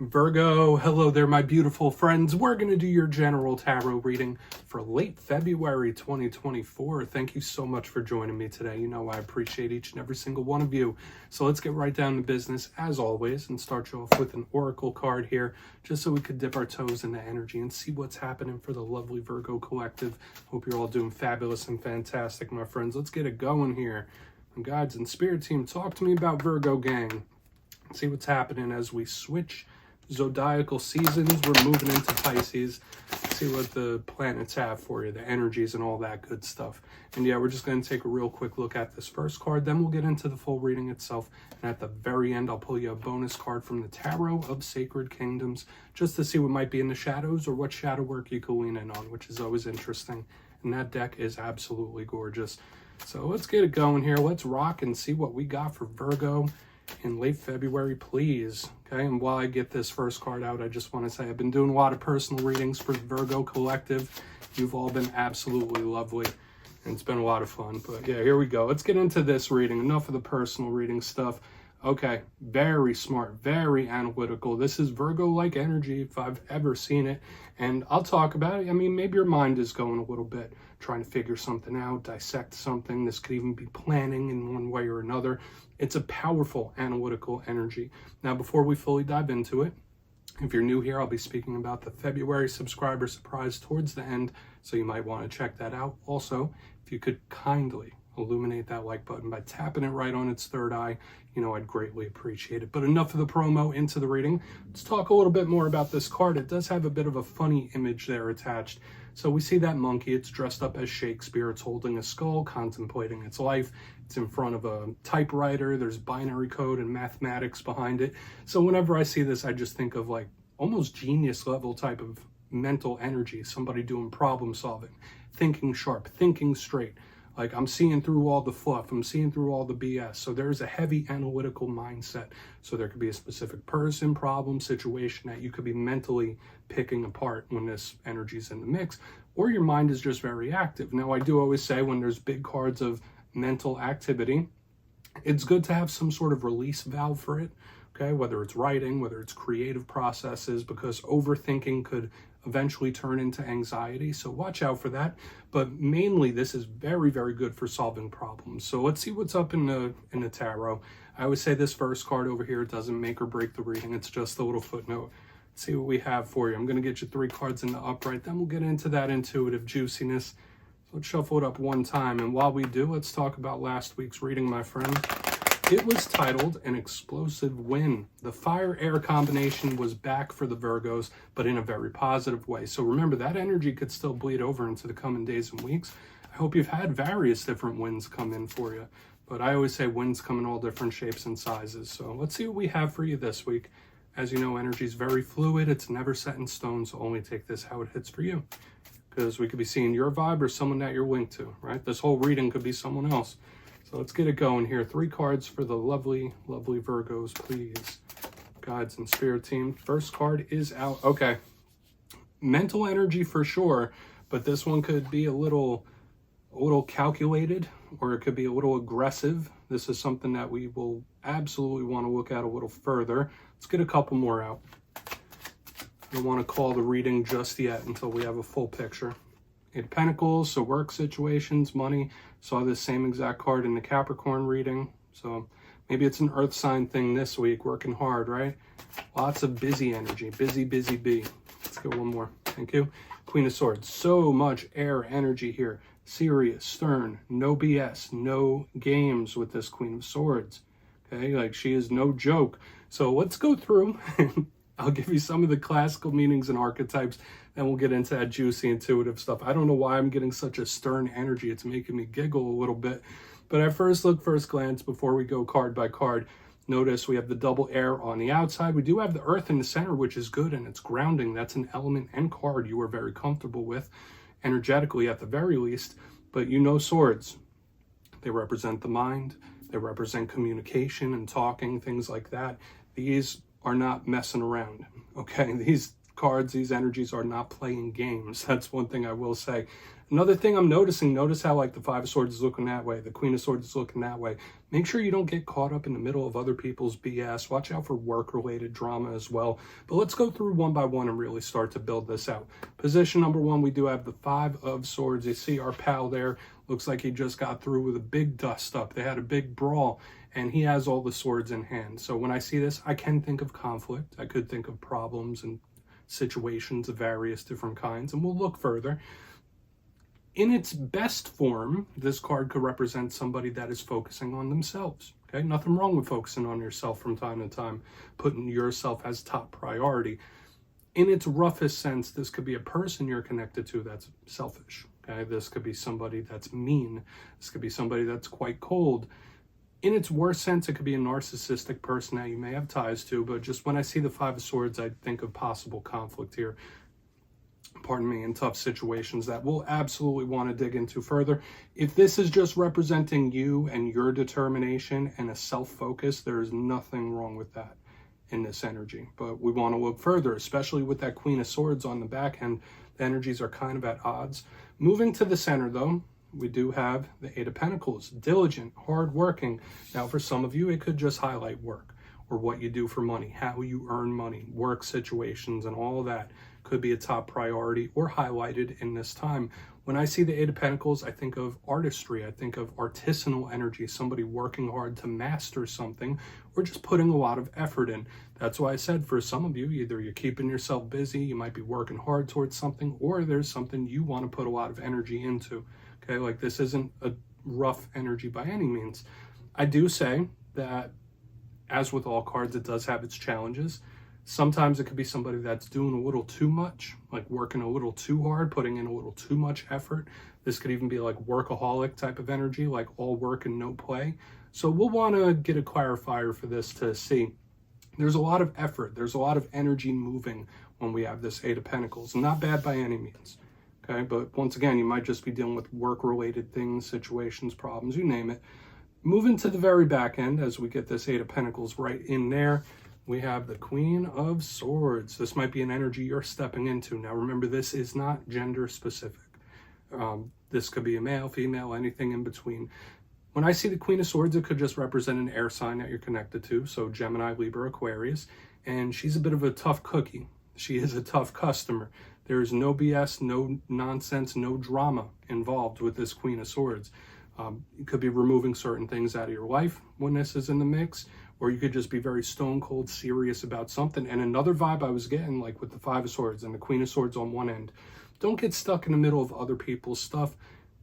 Virgo, hello there, my beautiful friends. We're going to do your general tarot reading for late February 2024. Thank you so much for joining me today. You know I appreciate each and every single one of you. So let's get right down to business, as always, and start you off with an oracle card here, just so we could dip our toes into energy and see what's happening for the lovely Virgo collective. Hope you're all doing fabulous and fantastic, my friends. Let's get it going here. And guides and spirit team, talk to me about Virgo gang. See what's happening as we switch zodiacal seasons. We're moving into Pisces. See what the planets have for you, the energies and all that good stuff. And yeah, we're just going to take a real quick look at this first card, then we'll get into the full reading itself, and at the very end I'll pull you a bonus card from the Tarot of Sacred Kingdoms, just to see what might be in the shadows or what shadow work you can lean in on, which is always interesting. And that deck is absolutely gorgeous. So let's get it going here. Let's rock and see what we got for Virgo in late February, please. Okay, and while I get this first card out, I just want to say I've been doing a lot of personal readings for the Virgo collective. You've all been absolutely lovely, and it's been a lot of fun. But yeah, here we go. Let's get into this reading. Enough of the personal reading stuff. Okay, very smart, very analytical. This is Virgo-like energy if I've ever seen it, and I'll talk about it. I mean, maybe your mind is going a little bit, trying to figure something out, dissect something. This could even be planning in one way or another. It's a powerful analytical energy. Now, before we fully dive into it, if you're new here, I'll be speaking about the February subscriber surprise towards the end, so you might want to check that out. Also, if you could kindly illuminate that like button by tapping it right on its third eye, you know, I'd greatly appreciate it. But enough of the promo, into the reading. Let's talk a little bit more about this card. It does have a bit of a funny image there attached. So we see that monkey, it's dressed up as Shakespeare, it's holding a skull, contemplating its life. It's in front of a typewriter, there's binary code and mathematics behind it. So whenever I see this, I just think of like almost genius level type of mental energy, somebody doing problem solving, thinking sharp, thinking straight. Like, I'm seeing through all the fluff, I'm seeing through all the BS. So there's a heavy analytical mindset. So there could be a specific person, problem, situation that you could be mentally picking apart when this energy's in the mix, or your mind is just very active. Now, I do always say when there's big cards of mental activity, it's good to have some sort of release valve for it, okay? Whether it's writing, whether it's creative processes, because overthinking could eventually turn into anxiety. So watch out for that. But mainly this is very, very good for solving problems. So let's see what's up in the tarot. I always say this first card over here doesn't make or break the reading. It's just a little footnote. Let's see what we have for you. I'm going to get you 3 cards in the upright. Then we'll get into that intuitive juiciness. So let's shuffle it up one time. And while we do, let's talk about last week's reading, my friend. It was titled An Explosive Win. The fire-air combination was back for the Virgos, but in a very positive way. So remember, that energy could still bleed over into the coming days and weeks. I hope you've had various different wins come in for you. But I always say wins come in all different shapes and sizes. So let's see what we have for you this week. As you know, energy is very fluid. It's never set in stone, so only take this how it hits for you. Because we could be seeing your vibe or someone that you're linked to, right? This whole reading could be someone else. So let's get it going here. 3 cards for the lovely, lovely Virgos, please. Guides and spirit team. First card is out. Okay. Mental energy for sure, but this one could be a little calculated, or it could be a little aggressive. This is something that we will absolutely want to look at a little further. Let's get a couple more out. I don't want to call the reading just yet until we have a full picture. 8 of Pentacles, so work situations, money. Saw this same exact card in the Capricorn reading. So maybe it's an earth sign thing this week, working hard, right? Lots of busy energy, busy, busy bee. Let's get one more. Thank you. Queen of Swords, so much air energy here. Serious, stern, no BS, no games with this Queen of Swords. Okay, like she is no joke. So let's go through. I'll give you some of the classical meanings and archetypes, then we'll get into that juicy intuitive stuff. I don't know why I'm getting such a stern energy. It's making me giggle a little bit. But at first glance, before we go card by card, notice we have the double air on the outside. We do have the earth in the center, which is good, and it's grounding. That's an element and card you are very comfortable with, energetically at the very least. But you know swords. They represent the mind. They represent communication and talking, things like that. These are not messing around, okay? These cards, these energies are not playing games. That's one thing I will say. Another thing I'm noticing, notice how like the Five of Swords is looking that way, the Queen of Swords is looking that way. Make sure you don't get caught up in the middle of other people's BS. Watch out for work-related drama as well. But let's go through one by one and really start to build this out. Position number one, we do have the Five of Swords. You see our pal there, looks like he just got through with a big dust-up. They had a big brawl, and he has all the swords in hand. So when I see this, I can think of conflict. I could think of problems and situations of various different kinds, and we'll look further. In its best form, this card could represent somebody that is focusing on themselves. Okay, nothing wrong with focusing on yourself from time to time, putting yourself as top priority. In its roughest sense, this could be a person you're connected to that's selfish. Okay, this could be somebody that's mean. This could be somebody that's quite cold. In its worst sense, it could be a narcissistic person that you may have ties to, but just when I see the Five of Swords, I think of possible conflict here. Pardon me, in tough situations that we'll absolutely want to dig into further. If this is just representing you and your determination and a self-focus, there is nothing wrong with that in this energy. But we want to look further, especially with that Queen of Swords on the back end. The energies are kind of at odds. Moving to the center, though, we do have the Eight of Pentacles, diligent, hardworking. Now, for some of you, it could just highlight work or what you do for money, how you earn money, work situations, and all of that could be a top priority or highlighted in this time. When I see the Eight of Pentacles, I think of artistry. I think of artisanal energy, somebody working hard to master something or just putting a lot of effort in. That's why I said for some of you, either you're keeping yourself busy, you might be working hard towards something, or there's something you want to put a lot of energy into. Okay, like this isn't a rough energy by any means. I do say that, as with all cards, it does have its challenges. Sometimes it could be somebody that's doing a little too much, like working a little too hard, putting in a little too much effort. This could even be like workaholic type of energy, like all work and no play. So we'll want to get a clarifier for this to see. There's a lot of effort. There's a lot of energy moving when we have this Eight of Pentacles. Not bad by any means. Okay, but once again, you might just be dealing with work-related things, situations, problems, you name it. Moving to the very back end, as we get this Eight of Pentacles right in there, we have the Queen of Swords. This might be an energy you're stepping into. Now, remember, this is not gender specific. This could be a male, female, anything in between. When I see the Queen of Swords, it could just represent an air sign that you're connected to. So Gemini, Libra, Aquarius. And she's a bit of a tough cookie. She is a tough customer. There is no BS, no nonsense, no drama involved with this Queen of Swords. You could be removing certain things out of your life when this is in the mix, or you could just be very stone cold serious about something. And another vibe I was getting, like with the Five of Swords and the Queen of Swords on one end, don't get stuck in the middle of other people's stuff.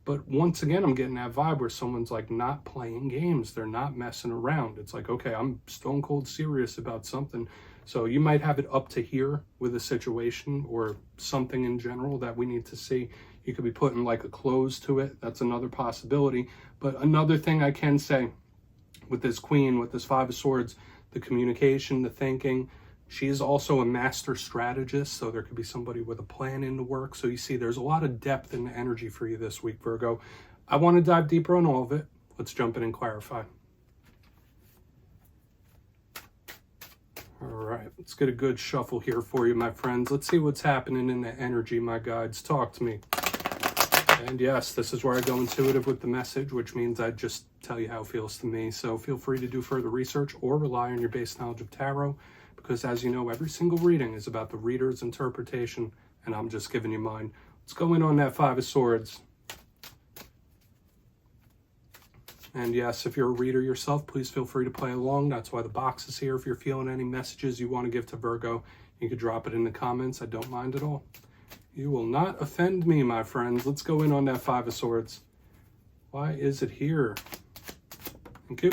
But once again, I'm getting that vibe where someone's like not playing games. They're not messing around. It's like, okay, I'm stone cold serious about something. So you might have it up to here with a situation or something in general that we need to see. You could be putting like a close to it. That's another possibility. But another thing I can say with this Queen, with this Five of Swords, the communication, the thinking, she is also a master strategist. So there could be somebody with a plan in the work. So you see, there's a lot of depth in the energy for you this week, Virgo. I want to dive deeper on all of it. Let's jump in and clarify. All right, let's get a good shuffle here for you, my friends. Let's see what's happening in the energy, my guides. Talk to me. And yes, this is where I go intuitive with the message, which means I just tell you how it feels to me. So feel free to do further research or rely on your base knowledge of tarot, because as you know, every single reading is about the reader's interpretation, and I'm just giving you mine. Let's go in on that Five of Swords. And yes, if you're a reader yourself, please feel free to play along. That's why the box is here. If you're feeling any messages you want to give to Virgo, you could drop it in the comments. I don't mind at all. You will not offend me, my friends. Let's go in on that Five of Swords. Why is it here? Thank you.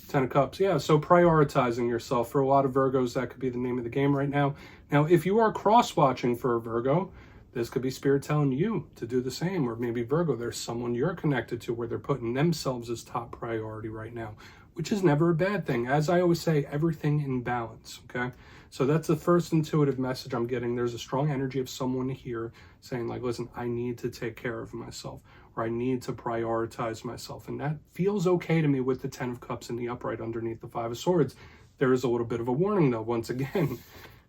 Ten of Cups. Yeah, so prioritizing yourself. For a lot of Virgos, that could be the name of the game right now. Now, if you are cross-watching for a Virgo, this could be Spirit telling you to do the same. Or maybe Virgo, there's someone you're connected to where they're putting themselves as top priority right now, which is never a bad thing. As I always say, everything in balance, okay? So that's the first intuitive message I'm getting. There's a strong energy of someone here saying like, listen, I need to take care of myself, or I need to prioritize myself. And that feels okay to me with the Ten of Cups in the upright underneath the Five of Swords. There is a little bit of a warning though, once again,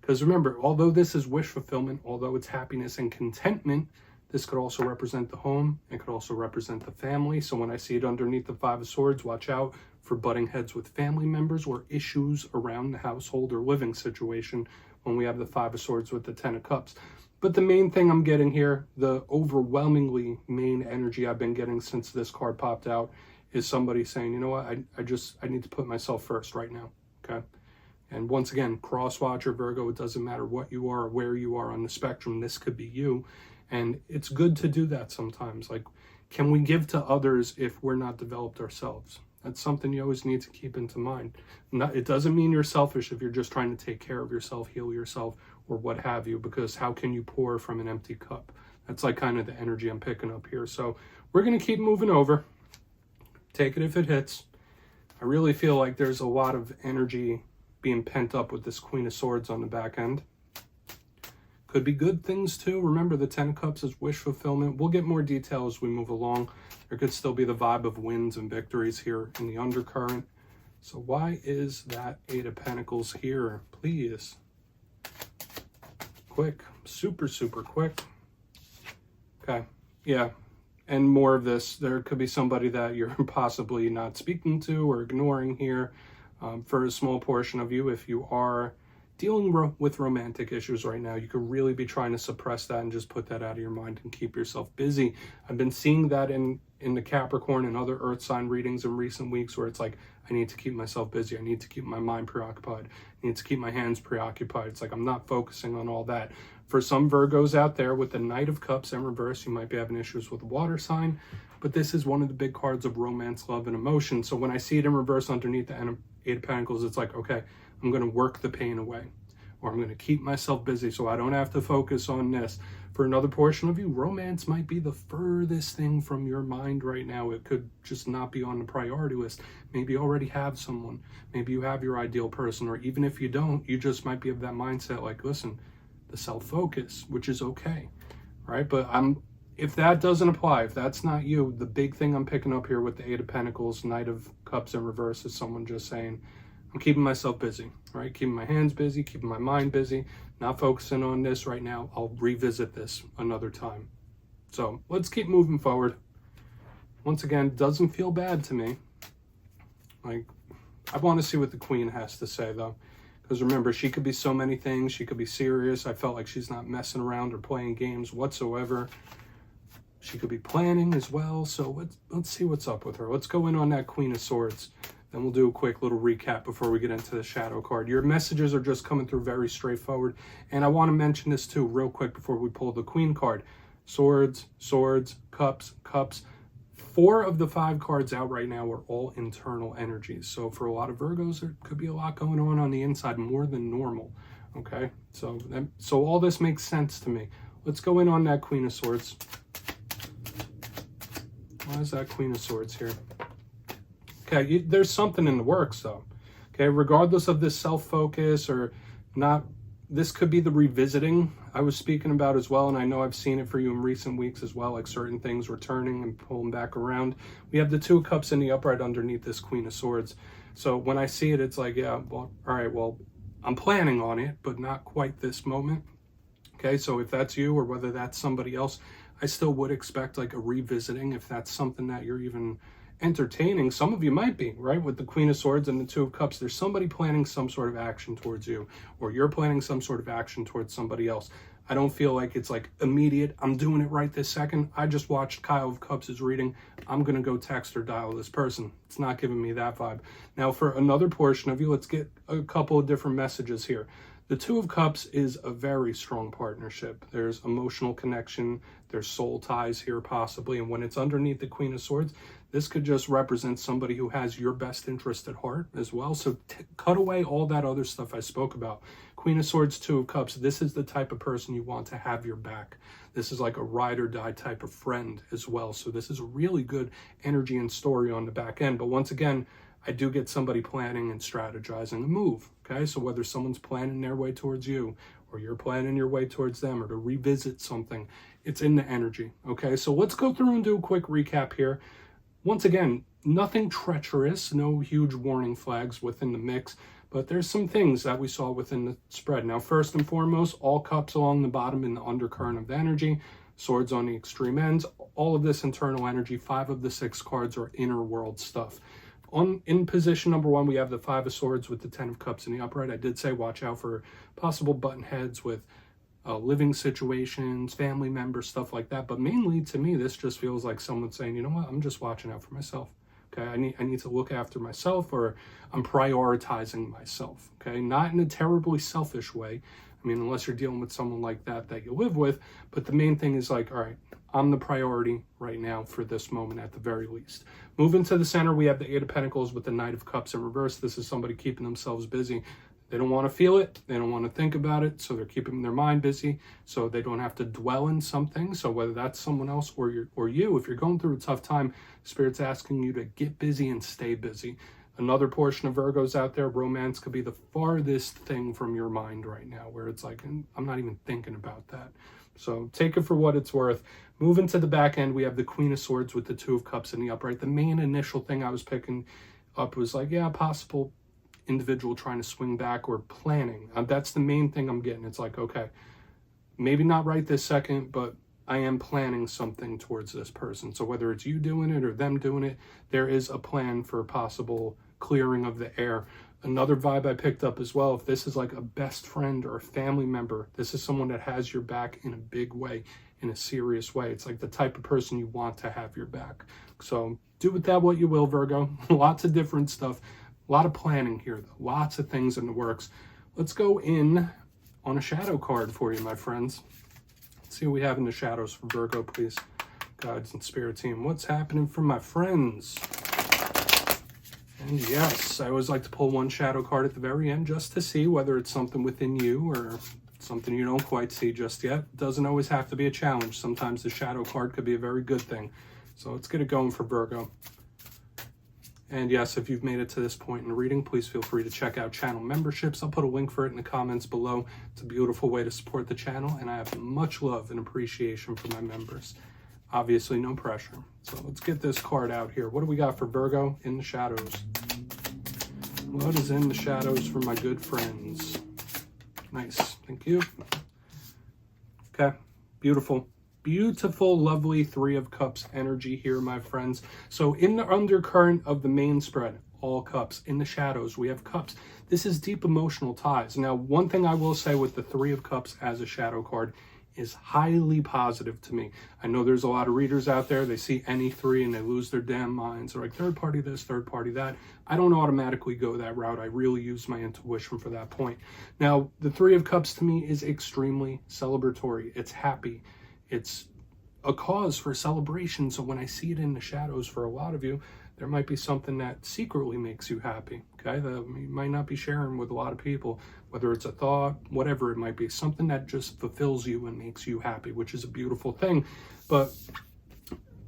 Because remember, although this is wish fulfillment, although it's happiness and contentment, this could also represent the home. It could also represent the family. So when I see it underneath the Five of Swords, watch out for butting heads with family members or issues around the household or living situation when we have the Five of Swords with the Ten of Cups. But the main thing I'm getting here, the overwhelmingly main energy I've been getting since this card popped out, is somebody saying, you know what, I need to put myself first right now, okay? And once again, cross-watcher, Virgo, it doesn't matter what you are or where you are on the spectrum, this could be you. And it's good to do that sometimes. Like, can we give to others if we're not developed ourselves? That's something you always need to keep into mind. It doesn't mean you're selfish if you're just trying to take care of yourself, heal yourself, or what have you, because how can you pour from an empty cup? That's like kind of the energy I'm picking up here. So we're going to keep moving over. Take it if it hits. I really feel like there's a lot of energy being pent up with this Queen of Swords on the back end. Could be good things too. Remember, the Ten of Cups is wish fulfillment. We'll get more detail as we move along. There could still be the vibe of wins and victories here in the undercurrent. So why is that Eight of Pentacles here? Please. Quick. Super, super quick. Okay. Yeah. And more of this. There could be somebody that you're possibly not speaking to or ignoring here. For a small portion of you, if you are dealing with romantic issues right now, you could really be trying to suppress that and just put that out of your mind and keep yourself busy. I've been seeing that in the Capricorn and other earth sign readings in recent weeks, where it's like, I need to keep myself busy. I need to keep my mind preoccupied. I need to keep my hands preoccupied. It's like, I'm not focusing on all that. For some Virgos out there with the Knight of Cups in reverse, you might be having issues with a water sign, but this is one of the big cards of romance, love, and emotion. So when I see it in reverse underneath the Eight of Pentacles, it's like, okay, I'm going to work the pain away, or I'm going to keep myself busy so I don't have to focus on this. For another portion of you, romance might be the furthest thing from your mind right now. It could just not be on the priority list. Maybe you already have someone. Maybe you have your ideal person, or even if you don't, you just might be of that mindset like, listen, the self-focus, which is okay, right? But if that doesn't apply, if that's not you, the big thing I'm picking up here with the Eight of Pentacles, Knight of Cups in reverse, is someone just saying, I'm keeping myself busy, right? Keeping my hands busy, keeping my mind busy, not focusing on this right now. I'll revisit this another time. So let's keep moving forward. Once again, doesn't feel bad to me. Like, I want to see what the Queen has to say though. Because remember, she could be so many things. She could be serious. I felt like she's not messing around or playing games whatsoever. She could be planning as well. So let's see what's up with her. Let's go in on that Queen of Swords. Then we'll do a quick little recap before we get into the shadow card. Your messages are just coming through very straightforward. And I want to mention this too real quick before we pull the Queen card. Swords, swords, cups, cups. 4 of the 5 cards out right now are all internal energies. So for a lot of Virgos, there could be a lot going on the inside, more than normal. Okay, so all this makes sense to me. Let's go in on that Queen of Swords. Why is that Queen of Swords here? Okay, there's something in the works though. Okay, regardless of this self-focus or not, this could be the revisiting I was speaking about as well. And I know I've seen it for you in recent weeks as well, like certain things returning and pulling back around. We have the Two of Cups in the upright underneath this Queen of Swords. So when I see it, it's like, yeah, well, all right, well, I'm planning on it, but not quite this moment. Okay, so if that's you or whether that's somebody else, I still would expect like a revisiting if that's something that you're even entertaining. Some of you might be, right? With the Queen of Swords and the Two of Cups, there's somebody planning some sort of action towards you, or you're planning some sort of action towards somebody else. I don't feel like it's like immediate, I'm doing it right this second. I just watched Kyle of Cups' reading. I'm going to go text or dial this person. It's not giving me that vibe. Now, for another portion of you, let's get a couple of different messages here. The Two of Cups is a very strong partnership. There's emotional connection, there's soul ties here possibly, and when it's underneath the Queen of Swords, this could just represent somebody who has your best interest at heart as well. So cut away all that other stuff I spoke about. Queen of Swords, Two of Cups, this is the type of person you want to have your back. This is like a ride or die type of friend as well. So this is a really good energy and story on the back end. But once again, I do get somebody planning and strategizing a move, okay? So whether someone's planning their way towards you or you're planning your way towards them or to revisit something, it's in the energy, okay? So let's go through and do a quick recap here. Once again, nothing treacherous, no huge warning flags within the mix, But there's some things that we saw within the spread. Now, first and foremost, all cups along the bottom in the undercurrent of the energy, swords on the extreme ends, all of this internal energy. 5 of the 6 cards are inner world stuff. In position number 1, we have the 5 of swords with the 10 of cups in the upright. I did say watch out for possible button heads with living situations, family members, stuff like that. But mainly, to me, this just feels like someone saying, you know what, I'm just watching out for myself. Okay, I need to look after myself, or I'm prioritizing myself. Okay, not in a terribly selfish way. I mean, unless you're dealing with someone like that you live with. But the main thing is like, all right, I'm the priority right now for this moment at the very least. Moving to the center, we have the 8 of Pentacles with the Knight of Cups in reverse. This is somebody keeping themselves busy. They don't want to feel it. They don't want to think about it. So they're keeping their mind busy so they don't have to dwell in something. So whether that's someone else or you, if you're going through a tough time, Spirit's asking you to get busy and stay busy. Another portion of Virgos out there, romance could be the farthest thing from your mind right now, where it's like, I'm not even thinking about that. So take it for what it's worth. Moving to the back end, we have the Queen of Swords with the 2 of Cups in the upright. The main initial thing I was picking up was like, yeah, possible individual trying to swing back or planning. That's the main thing I'm getting. It's like, okay, maybe not right this second, but I am planning something towards this person. So whether it's you doing it or them doing it, there is a plan for a possible clearing of the air. Another vibe I picked up as well, if this is like a best friend or a family member, this is someone that has your back in a big way, in a serious way. It's like the type of person you want to have your back. So do with that what you will, Virgo. Lots of different stuff. A lot of planning here, though. Lots of things in the works. Let's go in on a shadow card for you, my friends. Let's see what we have in the shadows for Virgo, please. Guides and Spirit team. What's happening for my friends? And yes, I always like to pull one shadow card at the very end just to see whether it's something within you or something you don't quite see just yet. It doesn't always have to be a challenge. Sometimes the shadow card could be a very good thing. So let's get it going for Virgo. And yes, if you've made it to this point in the reading, please feel free to check out channel memberships. I'll put a link for it in the comments below. It's a beautiful way to support the channel, and I have much love and appreciation for my members. Obviously, no pressure. So let's get this card out here. What do we got for Virgo in the shadows? What is in the shadows for my good friends? Nice. Thank you. Okay. Beautiful. Beautiful, lovely 3 of Cups energy here, my friends. So in the undercurrent of the main spread, all cups. In the shadows, we have cups. This is deep emotional ties. Now, one thing I will say with the 3 of Cups as a shadow card is highly positive to me. I know there's a lot of readers out there, they see any 3 and they lose their damn minds. They're like, third party this, third party that. I don't automatically go that route. I really use my intuition for that point. Now, the 3 of Cups to me is extremely celebratory. It's happy. It's a cause for celebration. So when I see it in the shadows for a lot of you, there might be something that secretly makes you happy, okay? That you might not be sharing with a lot of people, whether it's a thought, whatever it might be, something that just fulfills you and makes you happy, which is a beautiful thing. But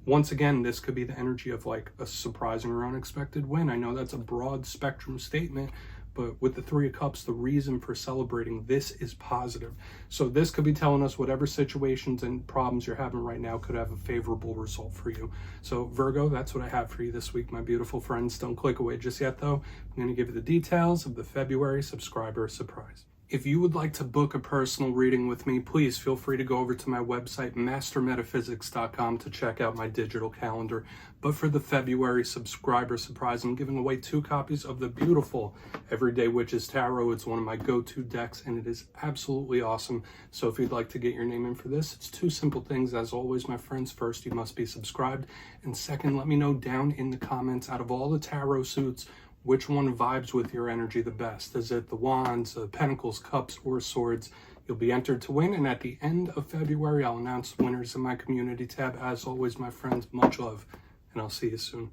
once again, this could be the energy of like a surprising or unexpected win. I know that's a broad spectrum statement, but with the 3 of Cups, the reason for celebrating this is positive. So this could be telling us whatever situations and problems you're having right now could have a favorable result for you. So Virgo, that's what I have for you this week, my beautiful friends. Don't click away just yet, though. I'm going to give you the details of the February subscriber surprise. If you would like to book a personal reading with me, please feel free to go over to my website, mastermetaphysics.com, to check out my digital calendar. But for the February subscriber surprise, I'm giving away 2 copies of the beautiful Everyday Witches Tarot. It's one of my go-to decks, and it is absolutely awesome. So if you'd like to get your name in for this, it's 2 simple things. As always, my friends, first, you must be subscribed. And second, let me know down in the comments, out of all the tarot suits, which one vibes with your energy the best? Is it the Wands, the Pentacles, Cups, or Swords? You'll be entered to win, and at the end of February, I'll announce winners in my community tab. As always, my friends, much love, and I'll see you soon.